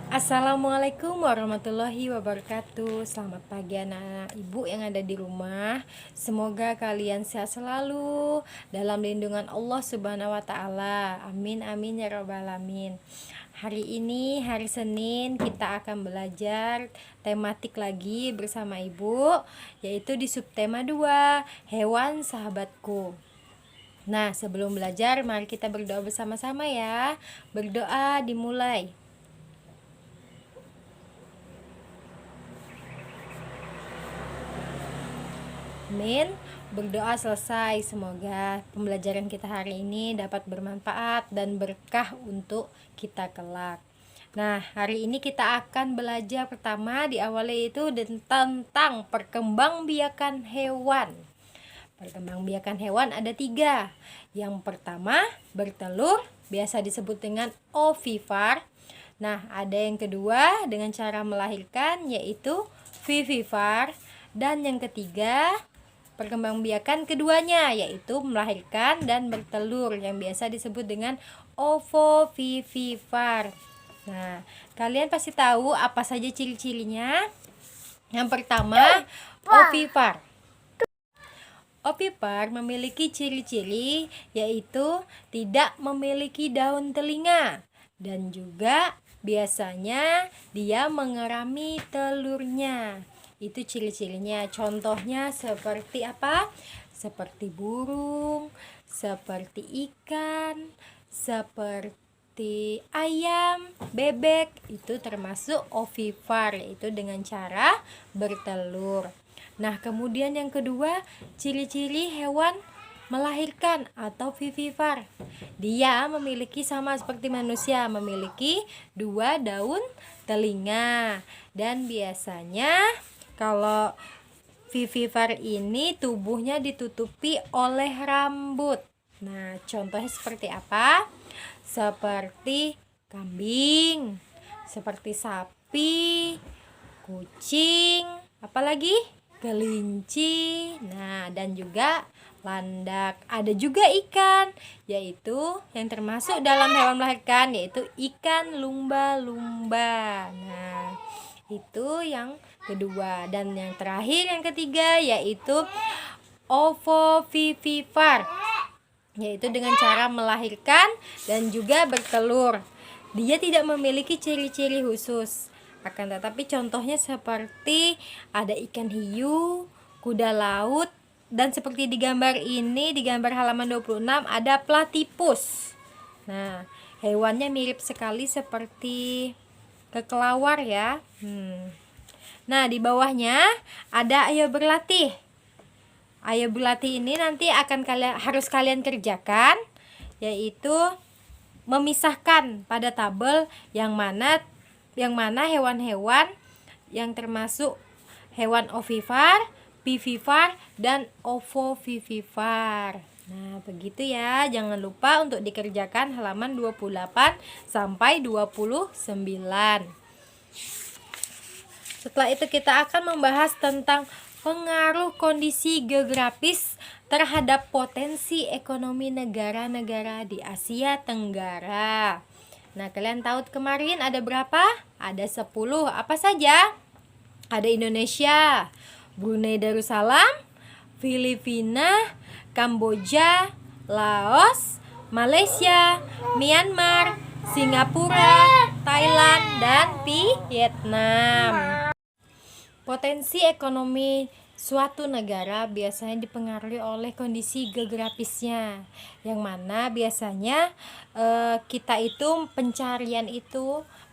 Assalamualaikum warahmatullahi wabarakatuh. Selamat pagi anak-anak ibu yang ada di rumah. Semoga kalian sehat selalu dalam lindungan Allah Subhanahu wa taala. Amin amin ya rabbal alamin. Hari ini hari Senin kita akan belajar tematik lagi bersama ibu, yaitu di subtema 2, hewan sahabatku. Nah, sebelum belajar mari kita berdoa bersama-sama ya. Berdoa dimulai. Amin. Berdoa selesai. Semoga pembelajaran kita hari ini dapat bermanfaat dan berkah untuk kita kelak. Nah, hari ini kita akan belajar pertama diawali itu tentang perkembangbiakan hewan. Perkembangbiakan hewan ada 3. Yang pertama, bertelur, biasa disebut dengan ovipar. Nah, ada yang kedua dengan cara melahirkan, yaitu vivipar. Dan yang ketiga, perkembangbiakan keduanya, yaitu melahirkan dan bertelur, yang biasa disebut dengan ovovivipar. Nah, kalian pasti tahu apa saja ciri-cirinya. Yang pertama, ovipar. Ovipar memiliki ciri-ciri yaitu tidak memiliki daun telinga dan juga biasanya dia mengerami telurnya. Itu ciri-cirinya. Contohnya seperti apa? Seperti burung, seperti ikan, seperti ayam, bebek. Itu termasuk ovipar, yaitu dengan cara bertelur. Nah, kemudian yang kedua, ciri-ciri hewan melahirkan atau vivipar. Dia memiliki sama seperti manusia, memiliki 2 daun telinga. Dan biasanya kalau vivipar ini tubuhnya ditutupi oleh rambut. Nah, contohnya seperti apa? Seperti kambing, seperti sapi, kucing, apalagi kelinci, nah dan juga landak. Ada juga ikan, yaitu yang termasuk dalam hewan melahirkan, yaitu ikan lumba-lumba. Nah, itu yang kedua. Dan yang terakhir, yang ketiga, yaitu ovovivipar, yaitu dengan cara melahirkan dan juga bertelur. Dia tidak memiliki ciri-ciri khusus. Akan tetapi contohnya seperti ada ikan hiu, kuda laut, dan seperti di gambar ini, di gambar halaman 26 ada platypus. Nah, hewannya mirip sekali seperti kelelawar ya. Nah, di bawahnya ada ayo berlatih. Ayo berlatih ini nanti harus kalian kerjakan, yaitu memisahkan pada tabel yang mana hewan-hewan yang termasuk hewan ovipar, vivipar, dan ovovivipar. Nah, begitu ya. Jangan lupa untuk dikerjakan halaman 28 sampai 29. Setelah itu kita akan membahas tentang pengaruh kondisi geografis terhadap potensi ekonomi negara-negara di Asia Tenggara. Nah, kalian tahu kemarin ada berapa? Ada 10. Apa saja? Ada Indonesia, Brunei Darussalam, Filipina, Kamboja, Laos, Malaysia, Myanmar, Singapura, Thailand, dan Vietnam. Potensi ekonomi suatu negara biasanya dipengaruhi oleh kondisi geografisnya, yang mana biasanya kita itu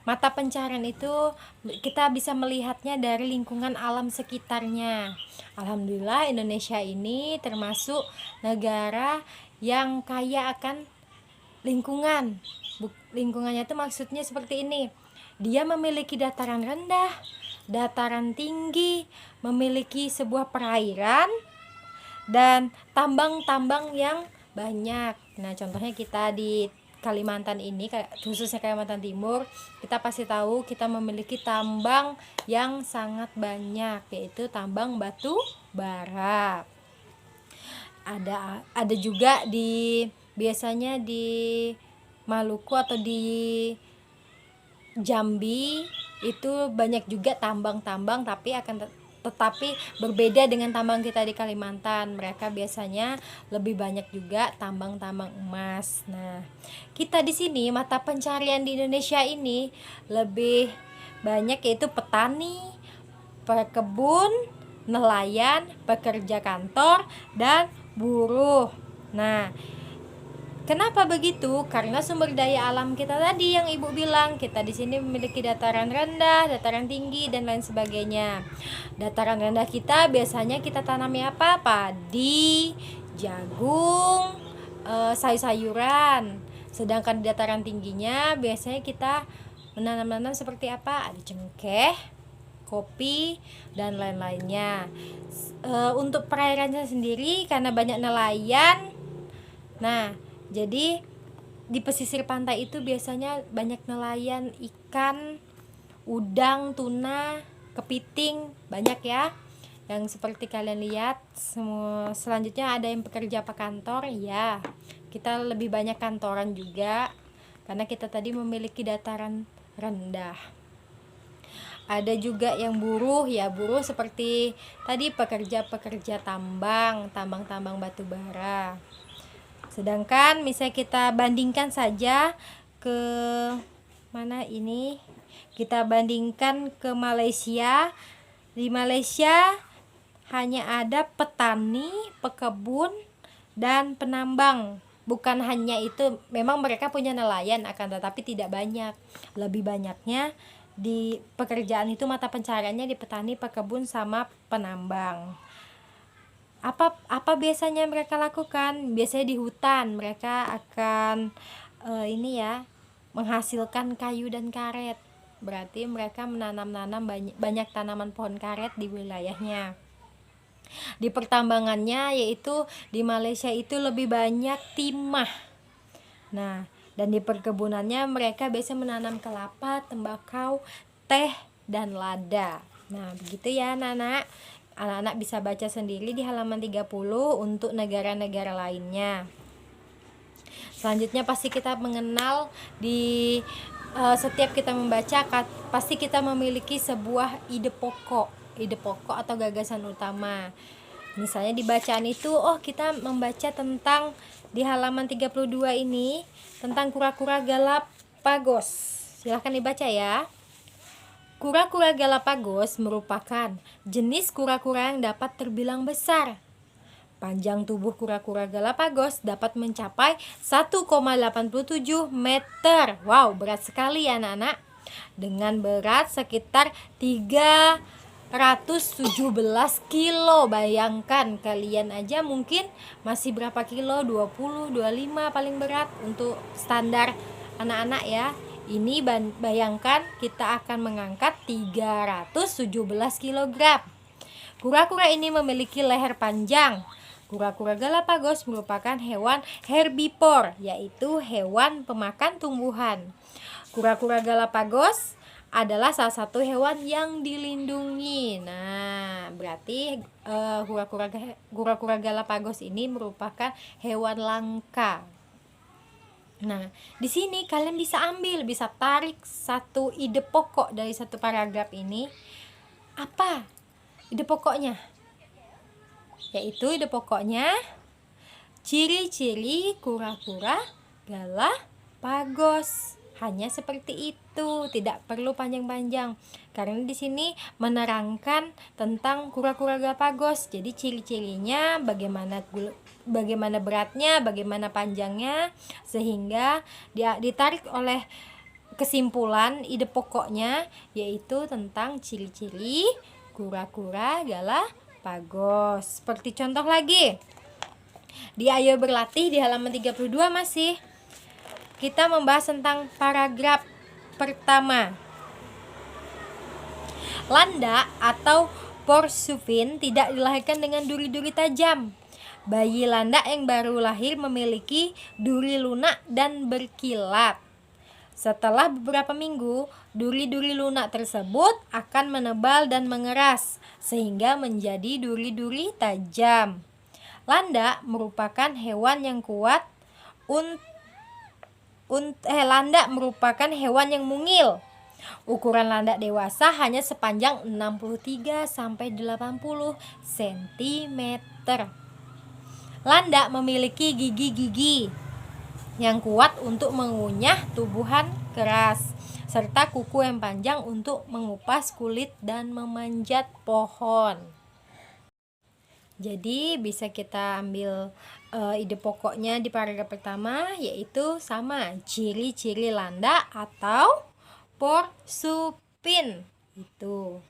mata pencarian itu kita bisa melihatnya dari lingkungan alam sekitarnya. Alhamdulillah Indonesia ini termasuk negara yang kaya akan lingkungan. Lingkungannya itu maksudnya seperti ini. Dia memiliki dataran rendah, dataran tinggi, memiliki sebuah perairan, dan tambang-tambang yang banyak. Nah, contohnya kita di Kalimantan ini, khususnya Kalimantan Timur, kita pasti tahu kita memiliki tambang yang sangat banyak, yaitu tambang batu bara. Ada juga biasanya di Maluku atau di Jambi itu banyak juga tambang-tambang, tetapi berbeda dengan tambang kita di Kalimantan. Mereka biasanya lebih banyak juga tambang-tambang emas. Nah, kita di sini mata pencarian di Indonesia ini lebih banyak yaitu petani, pekebun, nelayan, pekerja kantor, dan buruh. Nah, kenapa begitu? Karena sumber daya alam kita tadi yang Ibu bilang, kita di sini memiliki dataran rendah, dataran tinggi, dan lain sebagainya. Dataran rendah kita biasanya kita tanami apa? Padi, jagung, sayur-sayuran. Sedangkan di dataran tingginya biasanya kita menanam-nanam seperti apa? Ada cengkeh, kopi, dan lain-lainnya. Untuk perairannya sendiri karena banyak nelayan. Nah, jadi di pesisir pantai itu biasanya banyak nelayan ikan, udang, tuna, kepiting, banyak ya. Yang seperti kalian lihat, semua selanjutnya ada yang pekerja apa kantor, ya. Kita lebih banyak kantoran juga karena kita tadi memiliki dataran rendah. Ada juga yang buruh, ya buruh seperti tadi pekerja-pekerja tambang batu bara. Sedangkan misalnya kita bandingkan saja ke mana ini, kita bandingkan ke Malaysia. Di Malaysia hanya ada petani, pekebun, dan penambang. Bukan hanya itu, memang mereka punya nelayan akan tetapi tidak banyak. Lebih banyaknya di pekerjaan itu mata pencariannya di petani, pekebun, sama penambang. Apa biasanya mereka lakukan? Biasanya di hutan mereka akan menghasilkan kayu dan karet. Berarti mereka menanam banyak tanaman pohon karet di wilayahnya. Di pertambangannya yaitu di Malaysia itu lebih banyak timah. Nah, dan di perkebunannya mereka biasa menanam kelapa, tembakau, teh, dan lada. Nah, begitu ya anak-anak. Anak-anak bisa baca sendiri di halaman 30 untuk negara-negara lainnya. Selanjutnya pasti kita mengenal di setiap kita membaca pasti kita memiliki sebuah ide pokok atau gagasan utama. Misalnya di bacaan itu kita membaca tentang di halaman 32 ini tentang kura-kura Galapagos. Silahkan dibaca ya. Kura-kura Galapagos merupakan jenis kura-kura yang dapat terbilang besar. Panjang tubuh kura-kura Galapagos dapat mencapai 1,87 meter. Wow, berat sekali ya anak-anak. Dengan berat sekitar 317 kilo. Bayangkan kalian aja mungkin masih berapa kilo? 20, 25 paling berat untuk standar anak-anak ya. Ini bayangkan kita akan mengangkat 317 kg. Kura-kura ini memiliki leher panjang. Kura-kura Galapagos merupakan hewan herbivor, yaitu hewan pemakan tumbuhan. Kura-kura Galapagos adalah salah satu hewan yang dilindungi. Nah, berarti kura-kura Galapagos ini merupakan hewan langka. Nah, di sini kalian bisa tarik satu ide pokok dari satu paragraf ini. Apa ide pokoknya? Yaitu ide pokoknya ciri-ciri kura-kura Galapagos. Hanya seperti itu, tidak perlu panjang-panjang. Karena di sini menerangkan tentang kura-kura Galapagos. Jadi ciri-cirinya bagaimana beratnya, bagaimana panjangnya, sehingga dia ditarik oleh kesimpulan ide pokoknya yaitu tentang ciri-ciri kura-kura Galapagos. Seperti contoh lagi di Ayo Berlatih di halaman 32 masih kita membahas tentang paragraf pertama. Landak atau porcupine tidak dilahirkan dengan duri-duri tajam. Bayi landak yang baru lahir memiliki duri lunak dan berkilat. Setelah beberapa minggu, duri-duri lunak tersebut akan menebal dan mengeras sehingga menjadi duri-duri tajam. Landak merupakan hewan yang kuat landak merupakan hewan yang mungil. Ukuran landak dewasa hanya sepanjang 63 sampai 80 cm. Landak memiliki gigi-gigi yang kuat untuk mengunyah tumbuhan keras, serta kuku yang panjang untuk mengupas kulit dan memanjat pohon. Jadi bisa kita ambil ide pokoknya di paragraf pertama, yaitu sama ciri-ciri landak atau porsupin itu.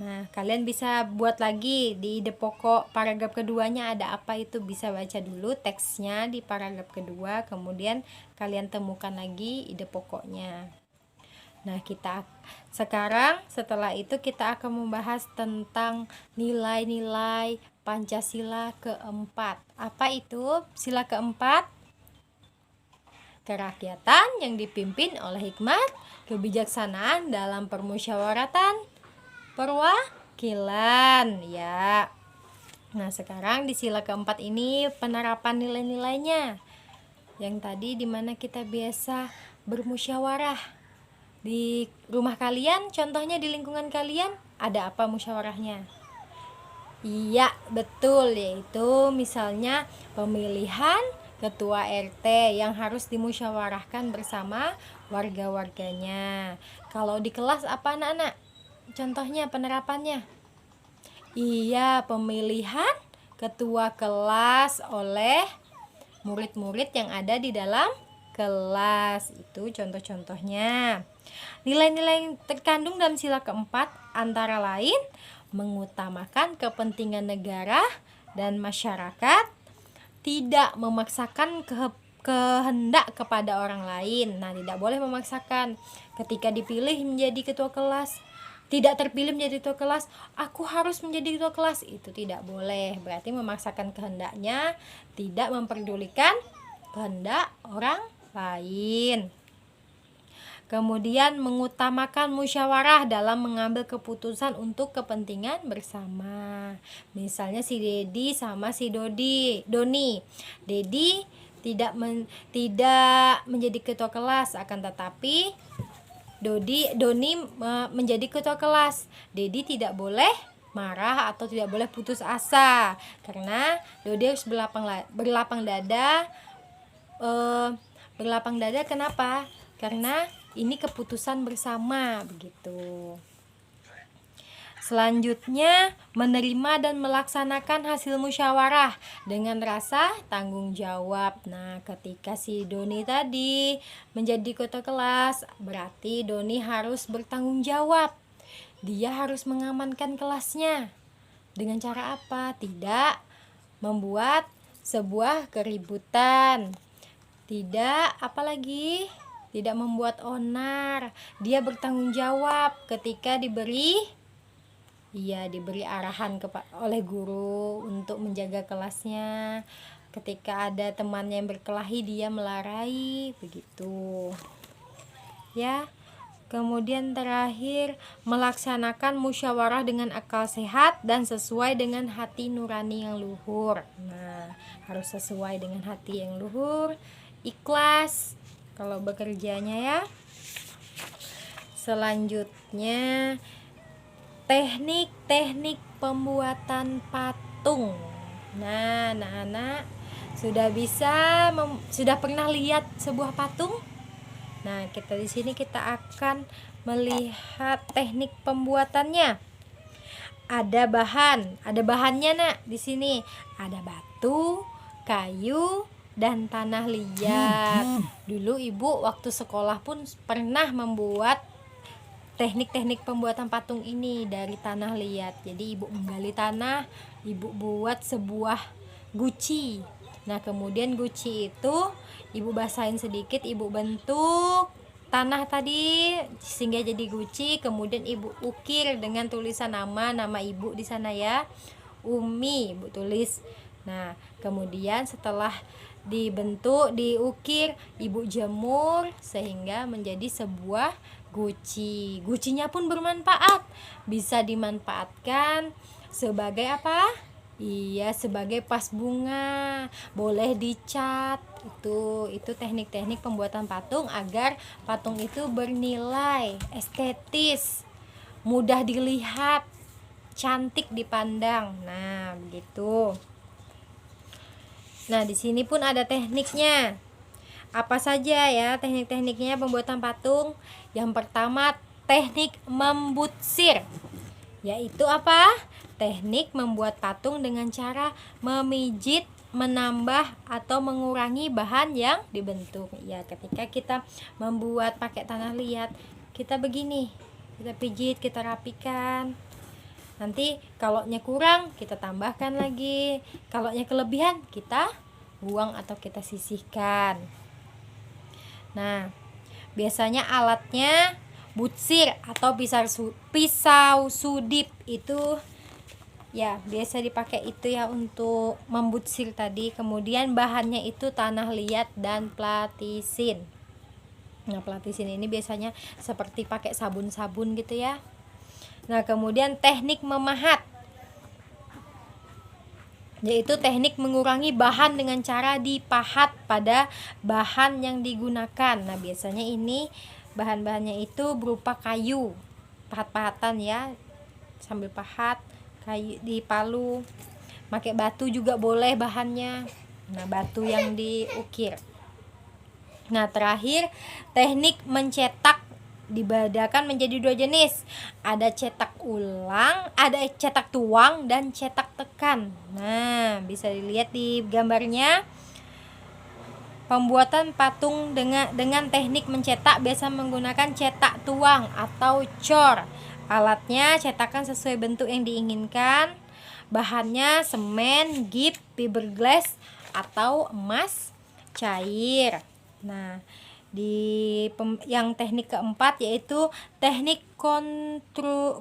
Nah, kalian bisa buat lagi di ide pokok paragraf keduanya ada apa, itu bisa baca dulu teksnya di paragraf kedua, kemudian kalian temukan lagi ide pokoknya. Nah, kita sekarang setelah itu kita akan membahas tentang nilai-nilai Pancasila keempat. Apa itu sila keempat? Kerakyatan yang dipimpin oleh hikmat, kebijaksanaan dalam permusyawaratan perwakilan, ya. Nah, sekarang di sila keempat ini penerapan nilai-nilainya. Yang tadi dimana kita biasa bermusyawarah. Di rumah kalian, contohnya di lingkungan kalian, ada apa musyawarahnya? Iya, betul, yaitu misalnya pemilihan ketua RT yang harus dimusyawarahkan bersama warga-warganya. Kalau di kelas apa anak-anak? Contohnya penerapannya? Iya, pemilihan ketua kelas oleh murid-murid yang ada di dalam kelas. Itu contoh-contohnya. Nilai-nilai yang terkandung dalam sila keempat antara lain mengutamakan kepentingan negara dan masyarakat, tidak memaksakan kehendak kepada orang lain. Nah, tidak boleh memaksakan. Ketika dipilih menjadi ketua kelas, tidak terpilih menjadi ketua kelas, aku harus menjadi ketua kelas, itu tidak boleh. Berarti memaksakan kehendaknya, tidak memperdulikan kehendak orang lain. Kemudian mengutamakan musyawarah dalam mengambil keputusan untuk kepentingan bersama. Misalnya si Dedi sama si Doni. Dedi tidak menjadi ketua kelas, akan tetapi Doni menjadi ketua kelas. Dedi tidak boleh marah atau tidak boleh putus asa, karena Dodi harus berlapang dada. Berlapang dada kenapa? Karena ini keputusan bersama, begitu. Selanjutnya, menerima dan melaksanakan hasil musyawarah dengan rasa tanggung jawab. Nah, ketika si Doni tadi menjadi ketua kelas, berarti Doni harus bertanggung jawab. Dia harus mengamankan kelasnya. Dengan cara apa? Tidak membuat sebuah keributan. Tidak, apalagi? Tidak membuat onar. Dia bertanggung jawab ketika diberi arahan oleh guru untuk menjaga kelasnya. Ketika ada temannya yang berkelahi, dia melarai, begitu. Ya. Kemudian terakhir, melaksanakan musyawarah dengan akal sehat dan sesuai dengan hati nurani yang luhur. Nah, harus sesuai dengan hati yang luhur, ikhlas kalau bekerjanya, ya. Selanjutnya, teknik-teknik pembuatan patung. Nah, anak-anak sudah pernah lihat sebuah patung? Nah, di sini kita akan melihat teknik pembuatannya. Ada bahannya, Nak. Di sini ada batu, kayu, dan tanah liat. Dulu Ibu waktu sekolah pun pernah membuat teknik-teknik pembuatan patung ini dari tanah liat. Jadi Ibu menggali tanah, Ibu buat sebuah guci. Nah, kemudian guci itu Ibu basahin sedikit, Ibu bentuk tanah tadi sehingga jadi guci. Kemudian Ibu ukir dengan tulisan nama Ibu di sana, ya. Umi Ibu tulis. Nah, kemudian setelah dibentuk, diukir, Ibu jemur sehingga menjadi sebuah guci. Gucinya pun bermanfaat. Bisa dimanfaatkan sebagai apa? Iya, sebagai pas bunga, boleh dicat. Itu teknik-teknik pembuatan patung agar patung itu bernilai estetis, mudah dilihat, cantik dipandang. Nah, begitu. Nah, di sini pun ada tekniknya. Apa saja ya teknik-tekniknya pembuatan patung? Yang pertama, teknik membutsir. Yaitu apa? Teknik membuat patung dengan cara memijit, menambah atau mengurangi bahan yang dibentuk. Ya, ketika kita membuat pakai tanah liat, kita begini, kita pijit, kita rapikan. Nanti kalaunya kurang, kita tambahkan lagi. Kalaunya kelebihan, kita buang atau kita sisihkan. Nah, biasanya alatnya butsir atau pisau sudip itu ya biasa dipakai itu ya untuk membutsir tadi. Kemudian bahannya itu tanah liat dan platisin. Nah, platisin ini biasanya seperti pakai sabun-sabun gitu ya. Nah, kemudian teknik memahat, yaitu teknik mengurangi bahan dengan cara dipahat pada bahan yang digunakan. Nah, biasanya ini bahan-bahannya itu berupa kayu, pahat-pahatan ya, sambil pahat kayu di palu. Pakai batu juga boleh bahannya. Nah, batu yang diukir. Nah, terakhir teknik mencetak dibedakan menjadi dua jenis. Ada cetak ulang, ada cetak tuang dan cetak tekan. Nah, bisa dilihat di gambarnya. Pembuatan patung dengan teknik mencetak biasa menggunakan cetak tuang atau cor. Alatnya cetakan sesuai bentuk yang diinginkan. Bahannya semen, gip, fiberglass atau emas cair. Nah, yang teknik keempat yaitu teknik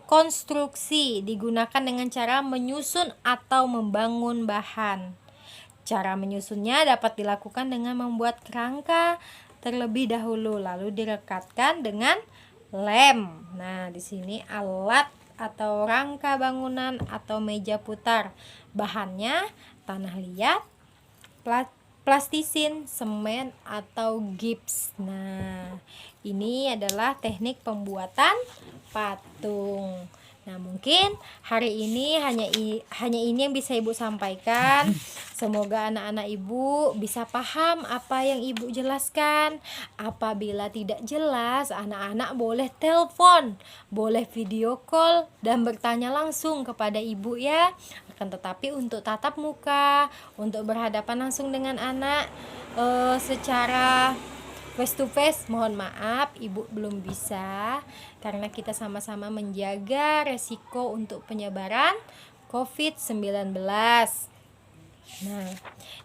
konstruksi, digunakan dengan cara menyusun atau membangun bahan. Cara menyusunnya dapat dilakukan dengan membuat kerangka terlebih dahulu, lalu direkatkan dengan lem. Nah, di sini alat atau rangka bangunan atau meja putar. Bahannya tanah liat, plastisin, semen atau gips. Nah, ini adalah teknik pembuatan patung. Nah, mungkin hari ini hanya ini yang bisa Ibu sampaikan. Semoga anak-anak Ibu bisa paham apa yang Ibu jelaskan. Apabila tidak jelas, anak-anak boleh telepon, boleh video call dan bertanya langsung kepada Ibu ya. Akan tetapi untuk tatap muka, untuk berhadapan langsung dengan anak secara face to face, mohon maaf Ibu belum bisa karena kita sama-sama menjaga resiko untuk penyebaran COVID-19. Nah,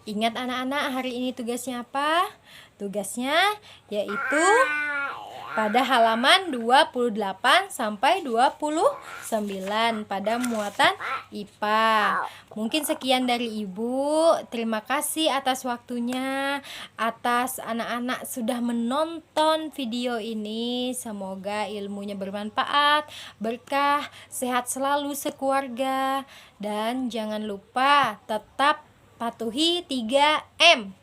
ingat anak-anak, hari ini tugasnya apa? Tugasnya yaitu pada halaman 28 sampai 29 pada muatan IPA. Mungkin sekian dari Ibu. Terima kasih atas waktunya, atas anak-anak sudah menonton video ini. Semoga ilmunya bermanfaat, berkah, sehat selalu sekeluarga. Dan jangan lupa tetap patuhi 3M.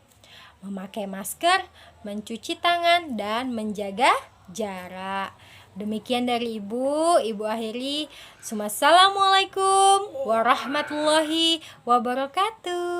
Memakai masker, mencuci tangan, dan menjaga jarak. Demikian dari Ibu akhiri. Assalamualaikum warahmatullahi wabarakatuh.